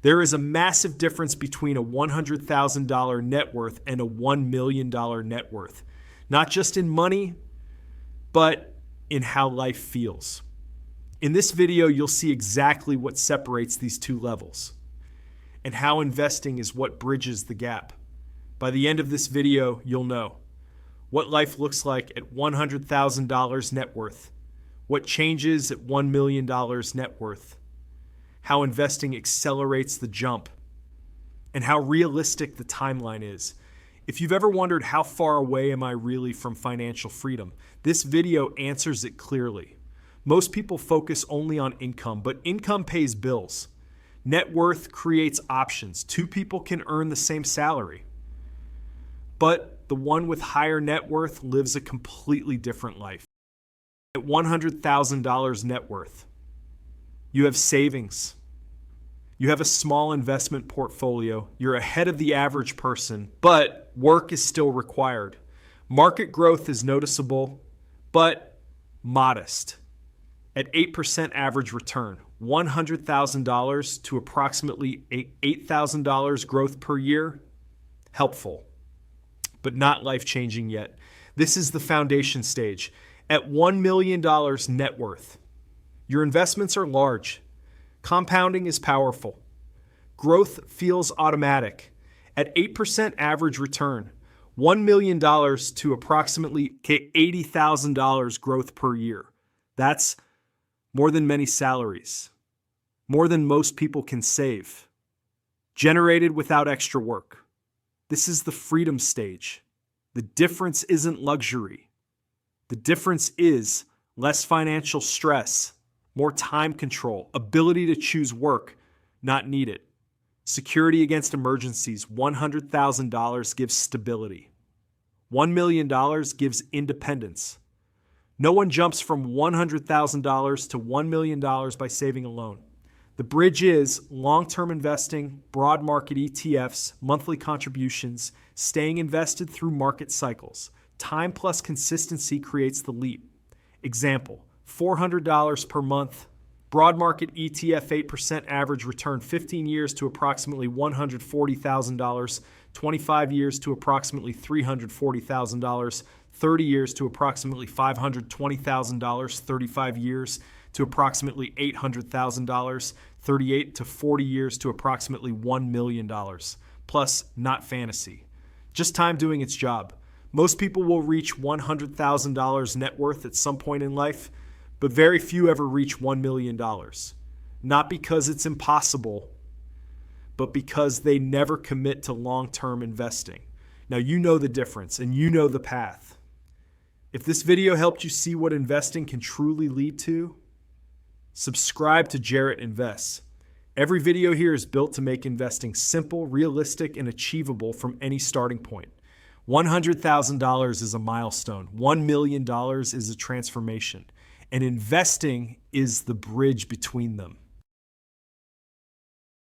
There is a massive difference between a $100,000 net worth and a $1 million net worth, not just in money, but in how life feels. In this video, you'll see exactly what separates these two levels and how investing is what bridges the gap. By the end of this video, you'll know what life looks like at $100,000 net worth, what changes at $1 million net worth, how investing accelerates the jump, and how realistic the timeline is. If you've ever wondered how far away am I really from financial freedom, this video answers it clearly. Most people focus only on income, but income pays bills. Net worth creates options. Two people can earn the same salary, but the one with higher net worth lives a completely different life. At $100,000 net worth, you have savings. You have a small investment portfolio. You're ahead of the average person, but work is still required. Market growth is noticeable, but modest. At 8% average return, $100,000 to approximately $8,000 growth per year, helpful, but not life-changing yet. This is the foundation stage. At $1 million net worth, your investments are large. Compounding is powerful. Growth feels automatic. At 8% average return, $1 million to approximately $80,000 growth per year. That's more than many salaries, more than most people can save, generated without extra work. This is the freedom stage. The difference isn't luxury. The difference is less financial stress, more time control, ability to choose work, not need it. Security against emergencies, $100,000 gives stability. $1 million gives independence. No one jumps from $100,000 to $1 million by saving alone. The bridge is long-term investing, broad market ETFs, monthly contributions, staying invested through market cycles. Time plus consistency creates the leap. Example, $400 per month, broad market ETF 8% average return, 15 years to approximately $140,000, 25 years to approximately $340,000, 30 years to approximately $520,000, 35 years to approximately $800,000, 38 to 40 years to approximately $1 million, plus not fantasy. Just time doing its job. Most people will reach $100,000 net worth at some point in life, but very few ever reach $1 million. Not because it's impossible, but because they never commit to long-term investing. Now you know the difference and you know the path. If this video helped you see what investing can truly lead to, subscribe to Jarrett Invests. Every video here is built to make investing simple, realistic, and achievable from any starting point. $100,000 is a milestone. $1 million is a transformation. And investing is the bridge between them.